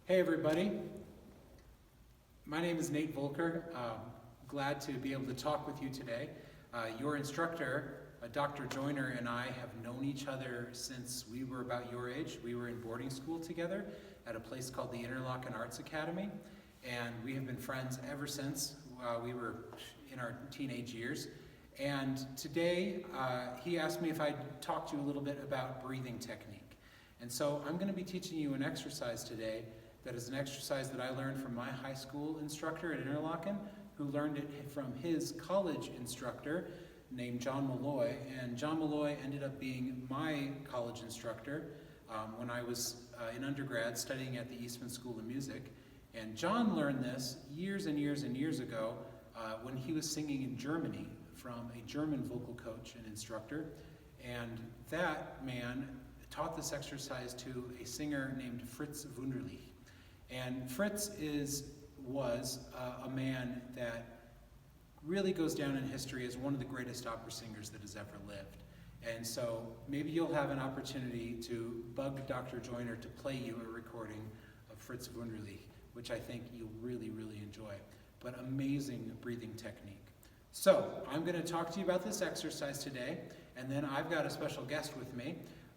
Hey everybody, my name is Nate Voelker. Glad to be able to talk with you today. Your instructor, Dr. Joyner, and I have known each other since we were about your age. We were in boarding school together at a place called the Interlochen Arts Academy, and we have been friends ever since we were in our teenage years. And today he asked me if I'd talk to you a little bit about breathing technique. And so I'm going to be teaching you an exercise today that is an exercise that I learned from my high school instructor at Interlochen, who learned it from his college instructor named John Malloy. And John Malloy ended up being my college instructor when I was in undergrad studying at the Eastman School of Music. And John learned this years and years and years ago when he was singing in Germany from a German vocal coach and instructor. And that man taught this exercise to a singer named Fritz Wunderlich. And Fritz was a man that really goes down in history as one of the greatest opera singers that has ever lived. And so maybe you'll have an opportunity to bug Dr. Joyner to play you a recording of Fritz Wunderlich, which I think you'll really, really enjoy. But amazing breathing technique. So I'm going to talk to you about this exercise today, and then I've got a special guest with me.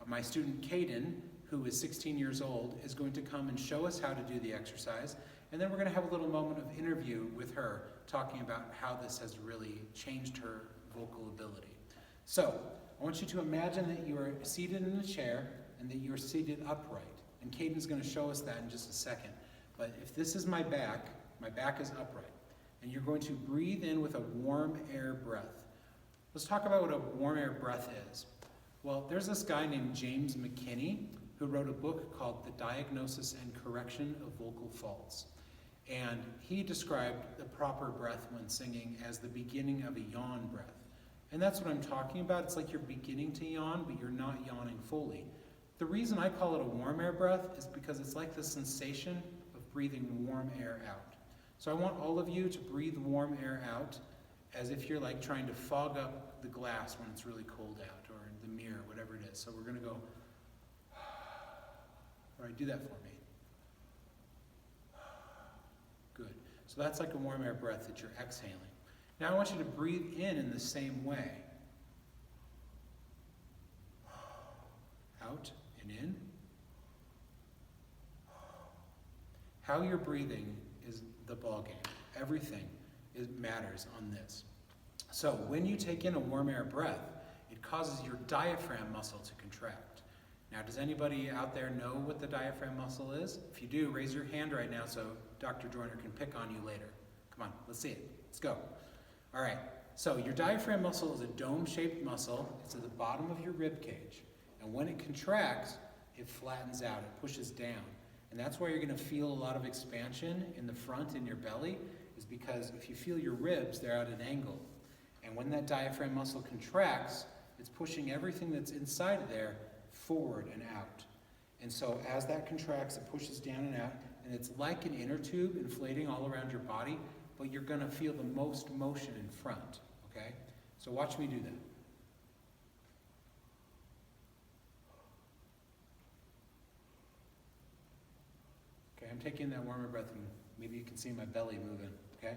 My student Kaydn, who is 16 years old, is going to come and show us how to do the exercise, and then we're going to have a little moment of interview with her, talking about how this has really changed her vocal ability. So, I want you to imagine that you are seated in a chair and that you're seated upright. And Kaydn's going to show us that in just a second. But if this is my back is upright. And you're going to breathe in with a warm air breath. Let's talk about what a warm air breath is. Well, there's this guy named James McKinney who wrote a book called The Diagnosis and Correction of Vocal Faults. And he described the proper breath when singing as the beginning of a yawn breath. And that's what I'm talking about. It's like you're beginning to yawn, but you're not yawning fully. The reason I call it a warm air breath is because it's like the sensation of breathing warm air out. So I want all of you to breathe warm air out as if you're like trying to fog up the glass when it's really cold out, or in the mirror, whatever it is. So we're going to go, all right, do that for me. Good. So that's like a warm air breath that you're exhaling. Now I want you to breathe in the same way. Out and in. How you're breathing is the ballgame. Everything matters on this. So when you take in a warm air breath, it causes your diaphragm muscle to contract. Now, does anybody out there know what the diaphragm muscle is? If you do, raise your hand right now so Dr. Joyner can pick on you later. Come on, let's see it. Let's go. All right, so your diaphragm muscle is a dome-shaped muscle. It's at the bottom of your rib cage. And when it contracts, it flattens out, it pushes down. And that's why you're going to feel a lot of expansion in the front in your belly, is because if you feel your ribs, they're at an angle. And when that diaphragm muscle contracts, it's pushing everything that's inside of there forward and out. And so as that contracts, it pushes down and out, and it's like an inner tube inflating all around your body, but you're going to feel the most motion in front, okay? So watch me do that. Okay, I'm taking that warmer breath, and maybe you can see my belly moving, okay?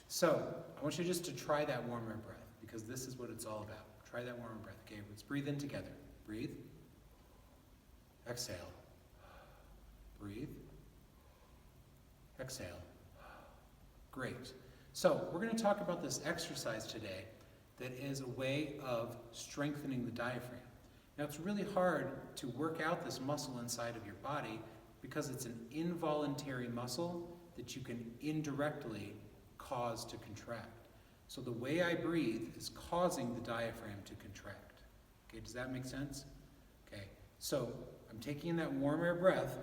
So I want you just to try that warmer breath, because this is what it's all about. Try that warmer breath, okay? Let's breathe in together. Breathe. Exhale. Breathe. Exhale. Great. So we're going to talk about this exercise today that is a way of strengthening the diaphragm. Now it's really hard to work out this muscle inside of your body because it's an involuntary muscle that you can indirectly cause to contract. So the way I breathe is causing the diaphragm to contract. Okay, does that make sense? Okay, so I'm taking that warm air breath.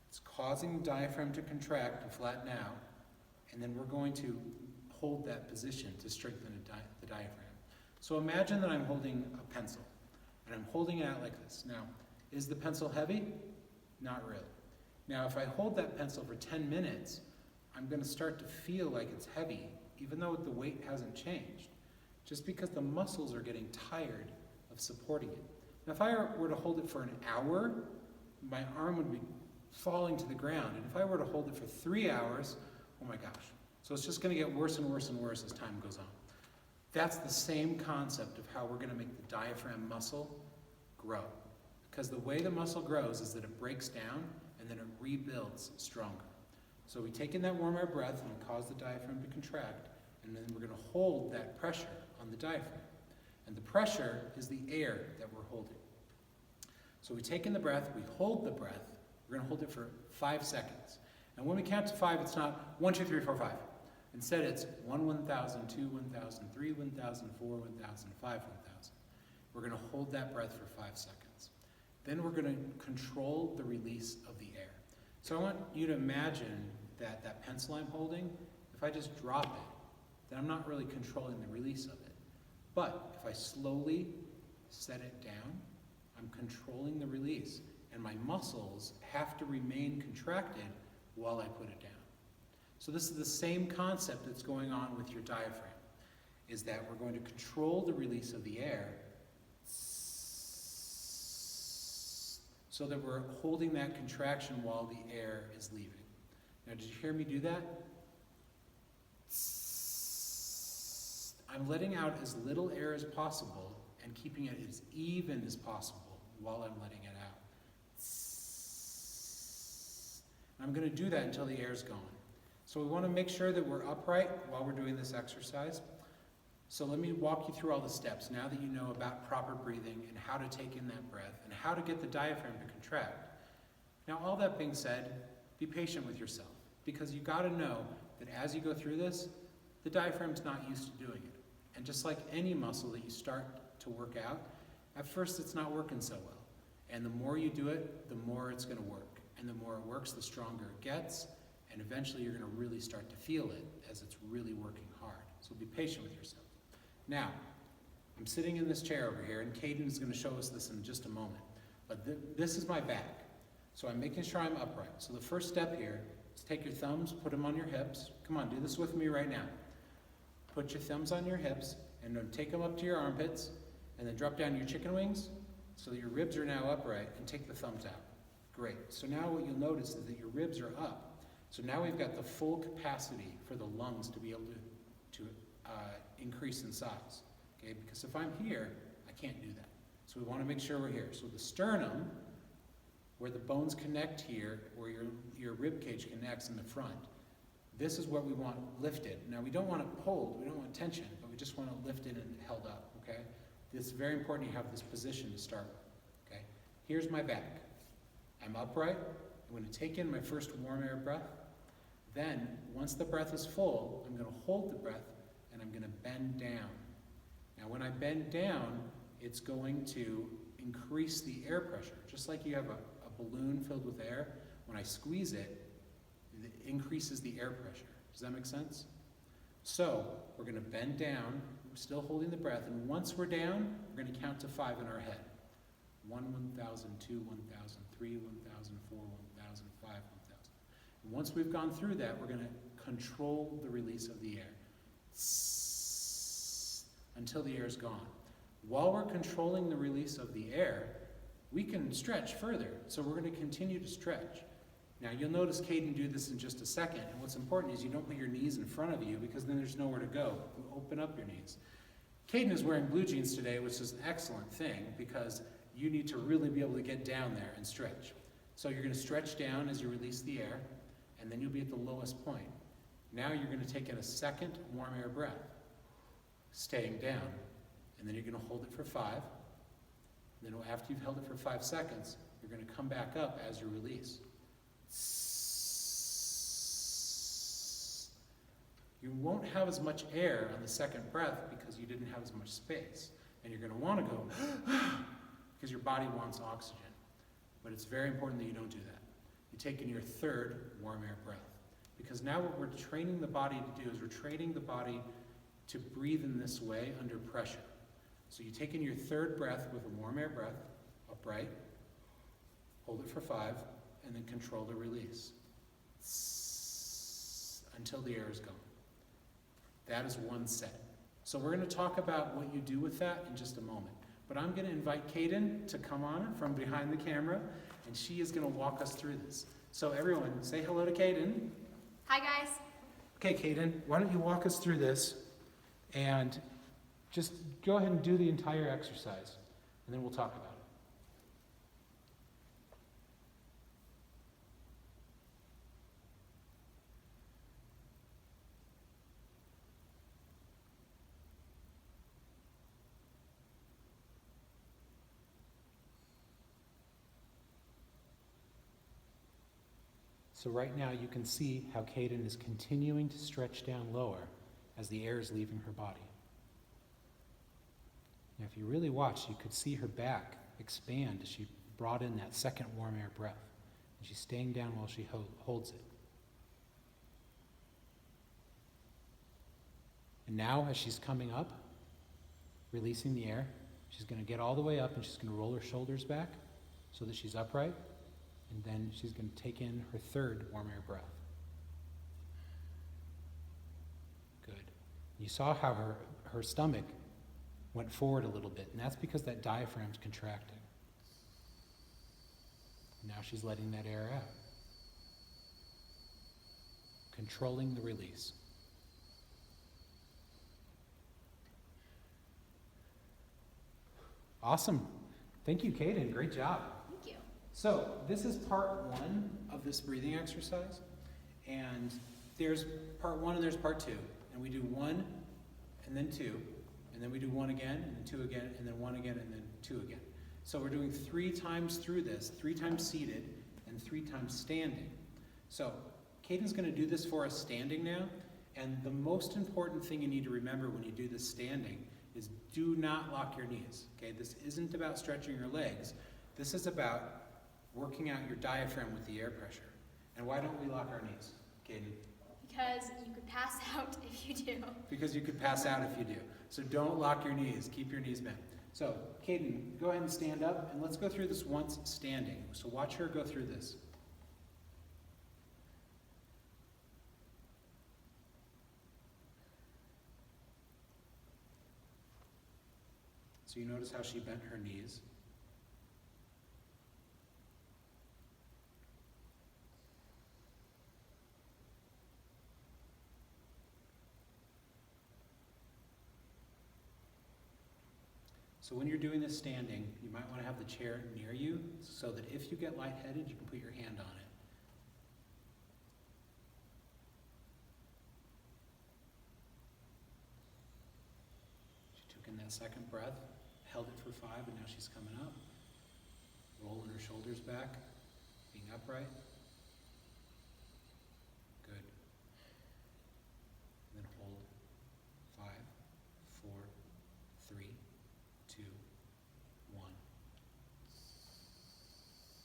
It's causing the diaphragm to contract and flatten out. And then we're going to hold that position to strengthen the diaphragm. So imagine that I'm holding a pencil, and I'm holding it out like this. Now, is the pencil heavy? Not really. Now, if I hold that pencil for 10 minutes, I'm going to start to feel like it's heavy, even though the weight hasn't changed, just because the muscles are getting tired of supporting it. Now, if I were to hold it for an hour, my arm would be falling to the ground. And if I were to hold it for 3 hours, oh my gosh. So it's just going to get worse and worse and worse as time goes on. That's the same concept of how we're going to make the diaphragm muscle grow. Because the way the muscle grows is that it breaks down and then it rebuilds stronger. So we take in that warm air breath and we cause the diaphragm to contract, and then we're going to hold that pressure on the diaphragm. And the pressure is the air that we're holding. So we take in the breath, we hold the breath, we're going to hold it for 5 seconds. And when we count to 5, it's not 1, 2, 3, 4, 5. Instead, it's 1, 1,000, 2, 1,000, 3, 1,000, 4, 1,000, 5, 1,000. We're going to hold that breath for 5 seconds. Then we're going to control the release of the air. So I want you to imagine that that pencil I'm holding, if I just drop it, then I'm not really controlling the release of it. But if I slowly set it down, I'm controlling the release. And my muscles have to remain contracted while I put it down. So this is the same concept that's going on with your diaphragm, is that we're going to control the release of the air so that we're holding that contraction while the air is leaving. Now, did you hear me do that? I'm letting out as little air as possible and keeping it as even as possible while I'm letting it out. I'm going to do that until the air's gone. So we want to make sure that we're upright while we're doing this exercise. So let me walk you through all the steps now that you know about proper breathing and how to take in that breath and how to get the diaphragm to contract. Now, all that being said, be patient with yourself, because you got to know that as you go through this, the diaphragm's not used to doing it. And just like any muscle that you start to work out, at first it's not working so well. And the more you do it, the more it's going to work. And the more it works, the stronger it gets. And eventually you're going to really start to feel it as it's really working hard. So be patient with yourself. Now, I'm sitting in this chair over here, and Kaydn is going to show us this in just a moment. But this is my back. So I'm making sure I'm upright. So the first step here is take your thumbs, put them on your hips. Come on, do this with me right now. Put your thumbs on your hips, and then take them up to your armpits, and then drop down your chicken wings so that your ribs are now upright, and take the thumbs out. Great. So now what you'll notice is that your ribs are up. So now we've got the full capacity for the lungs to be able to increase in size. Okay? Because if I'm here, I can't do that. So we want to make sure we're here. So the sternum, where the bones connect here, where your rib cage connects in the front, this is what we want lifted. Now we don't want it pulled, we don't want tension, but we just want it lifted and held up, okay? It's very important you have this position to start with, okay? Here's my back. I'm upright. I'm going to take in my first warm air breath. Then, once the breath is full, I'm going to hold the breath and I'm going to bend down. Now when I bend down, it's going to increase the air pressure. Just like you have a balloon filled with air, when I squeeze it, it increases the air pressure. Does that make sense? So, we're going to bend down, still holding the breath, and once we're down, we're going to count to 5 in our head. 1, 1,000, 2, 1,000, 3, 1,000, 4, 1,000, 5, 1,000. And once we've gone through that, we're going to control the release of the air until the air is gone. While we're controlling the release of the air, we can stretch further. So we're going to continue to stretch. Now you'll notice Kaydn do this in just a second. And what's important is you don't put your knees in front of you, because then there's nowhere to go. You open up your knees. Kaydn is wearing blue jeans today, which is an excellent thing, because you need to really be able to get down there and stretch. So you're going to stretch down as you release the air, and then you'll be at the lowest point. Now you're going to take in a second warm air breath, staying down, and then you're going to hold it for 5. And then after you've held it for 5 seconds, you're going to come back up as you release. You won't have as much air on the second breath because you didn't have as much space. And you're going to want to go because your body wants oxygen. But it's very important that you don't do that. You take in your third warm air breath. Because now what we're training the body to do is we're training the body to breathe in this way under pressure. So you take in your third breath with a warm air breath, upright, hold it for 5, and then control the release until the air is gone. That is one set. So we're going to talk about what you do with that in just a moment. But I'm going to invite Kaydn to come on from behind the camera, and she is going to walk us through this. So everyone, say hello to Kaydn. Hi, guys. Okay, Kaydn, why don't you walk us through this, and just go ahead and do the entire exercise, and then we'll talk about it. So right now you can see how Kaydn is continuing to stretch down lower as the air is leaving her body. Now if you really watch, you could see her back expand as she brought in that second warm air breath. And she's staying down while she holds it. And now as she's coming up, releasing the air, she's going to get all the way up and she's going to roll her shoulders back so that she's upright. And then she's going to take in her third warm air breath. Good. You saw how her stomach went forward a little bit, and that's because that diaphragm's contracting. Now she's letting that air out. Controlling the release. Awesome. Thank you, Kaydn. Great job. Thank you. So this is part one of this breathing exercise, and there's part one and there's part two, and we do one and then two, and then we do one again and then two again and then one again and then two again. So we're doing 3 times through this, 3 times seated and 3 times standing. So Kaydn's going to do this for us standing now, and the most important thing you need to remember when you do this standing is do not lock your knees. Okay, this isn't about stretching your legs. This is about working out your diaphragm with the air pressure. And why don't we lock our knees, Kaydn? Because you could pass out if you do. Because you could pass out if you do. So don't lock your knees. Keep your knees bent. So, Kaydn, go ahead and stand up, and let's go through this once standing. So watch her go through this. So you notice how she bent her knees. So when you're doing this standing, you might want to have the chair near you so that if you get lightheaded, you can put your hand on it. She took in that second breath, held it for 5, and now she's coming up. Rolling her shoulders back, being upright. Good. And then hold 5, 4, 3, 2, 1.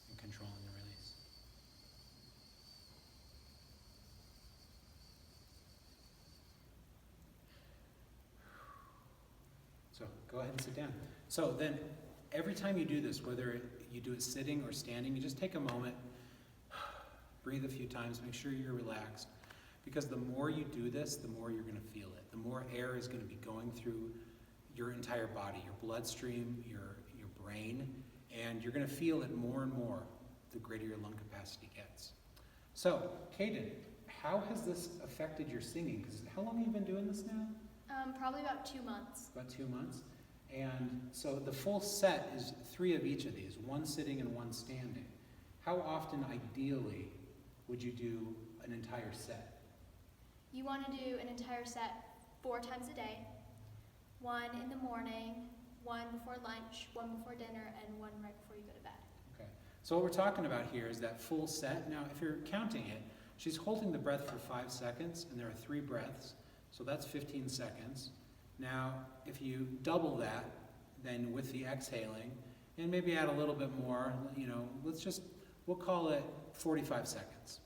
And controlling the release. So go ahead and sit down. So then every time you do this, whether you do it sitting or standing, you just take a moment, breathe a few times, make sure you're relaxed. Because the more you do this, the more you're going to feel it. The more air is going to be going through your entire body, your bloodstream, your brain, and you're going to feel it more and more the greater your lung capacity gets. So, Kaydn, how has this affected your singing? Because how long have you been doing this now? Probably about 2 months. About 2 months. And so the full set is 3 of each of these, 1 sitting and 1 standing. How often, ideally, would you do an entire set? You want to do an entire set 4 times a day. 1 in the morning, 1 before lunch, 1 before dinner, and 1 right before you go to bed. Okay. So what we're talking about here is that full set. Now, if you're counting it, she's holding the breath for 5 seconds, and there are 3 breaths. So that's 15 seconds. Now, if you double that, then with the exhaling, and maybe add a little bit more, we'll call it 45 seconds.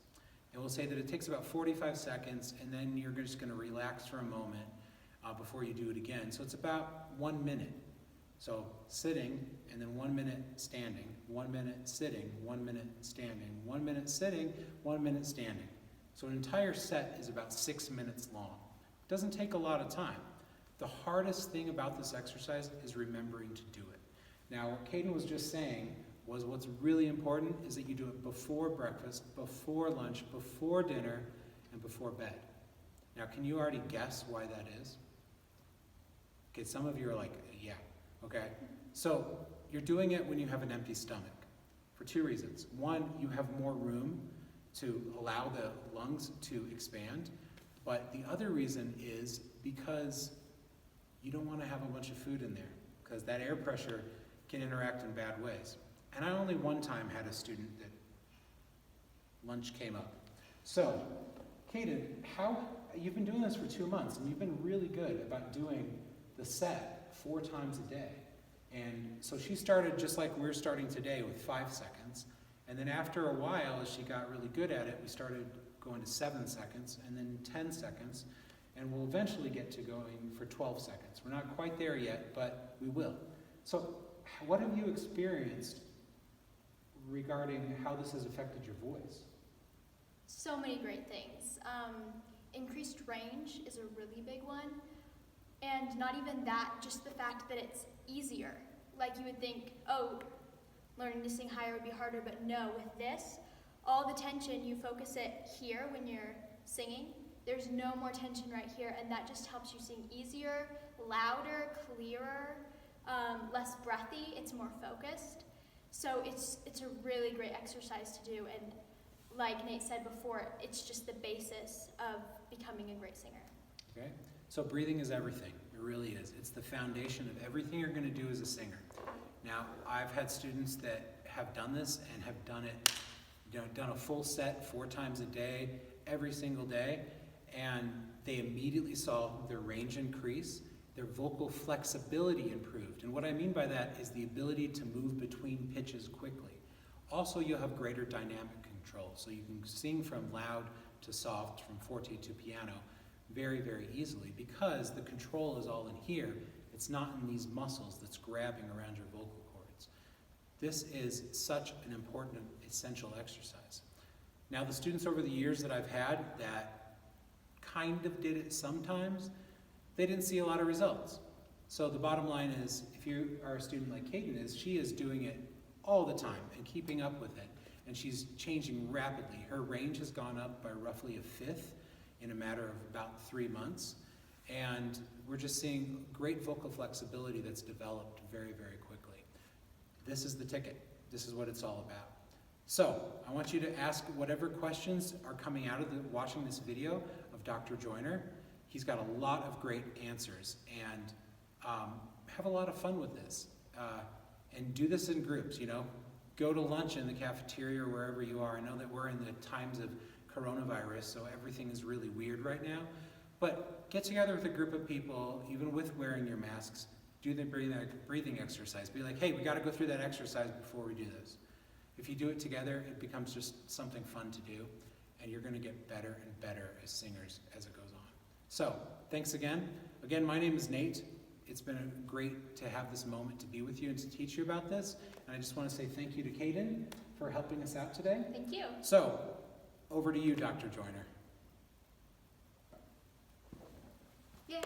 And we'll say that it takes about 45 seconds, and then you're just going to relax for a moment before you do it again. So it's about 1 minute. So sitting, and then 1 minute standing, 1 minute sitting, 1 minute standing, 1 minute sitting, 1 minute standing. So an entire set is about 6 minutes long. It doesn't take a lot of time. The hardest thing about this exercise is remembering to do it. Now, what Kaydn was just saying was what's really important is that you do it before breakfast, before lunch, before dinner, and before bed. Now, can you already guess why that is? Okay, some of you are like, yeah, okay. So you're doing it when you have an empty stomach for two reasons. One, you have more room to allow the lungs to expand, but the other reason is because you don't want to have a bunch of food in there, because that air pressure can interact in bad ways. And I only one time had a student that lunch came up. So, Kaydn, you've been doing this for 2 months, and you've been really good about doing the set 4 times a day. And so she started just like we're starting today with 5 seconds. And then after a while, as she got really good at it, we started going to 7 seconds and then 10 seconds. And we'll eventually get to going for 12 seconds. We're not quite there yet, but we will. So what have you experienced regarding how this has affected your voice? So many great things. Increased range is a really big one. And not even that, just the fact that it's easier. Like you would think, oh, learning to sing higher would be harder, but no, with this, all the tension, you focus it here when you're singing. There's no more tension right here, and that just helps you sing easier, louder, clearer, less breathy. It's more focused. So it's a really great exercise to do, and like Nate said before, it's just the basis of becoming a great singer. Okay, so breathing is everything. It really is. It's the foundation of everything you're going to do as a singer. Now, I've had students that have done this and have done it, done a full set 4 times a day, every single day, and they immediately saw their range increase, their vocal flexibility improved. And what I mean by that is the ability to move between pitches quickly. Also, you'll have greater dynamic control, so you can sing from loud to soft, from forte to piano very, very easily, because the control is all in here. It's not in these muscles that's grabbing around your vocal cords. This is such an important, essential exercise. Now, the students over the years that I've had that kind of did it sometimes, they didn't see a lot of results. So the bottom line is, if you are a student like Kaydn is, she is doing it all the time and keeping up with it. And she's changing rapidly. Her range has gone up by roughly 1/5 in a matter of about 3 months. And we're just seeing great vocal flexibility that's developed very, very quickly. This is the ticket. This is what it's all about. So I want you to ask whatever questions are coming out of watching this video of Dr. Joyner. He's got a lot of great answers, and have a lot of fun with this. And do this in groups, Go to lunch in the cafeteria or wherever you are. I know that we're in the times of coronavirus, so everything is really weird right now. But get together with a group of people, even with wearing your masks, do the breathing exercise. Be like, hey, we got to go through that exercise before we do this. If you do it together, it becomes just something fun to do, and you're going to get better and better as singers as it goes on. So, thanks again. Again, my name is Nate. It's been great to have this moment to be with you and to teach you about this. And I just want to say thank you to Kaydn for helping us out today. Thank you. So, over to you, Dr. Joyner. Yay!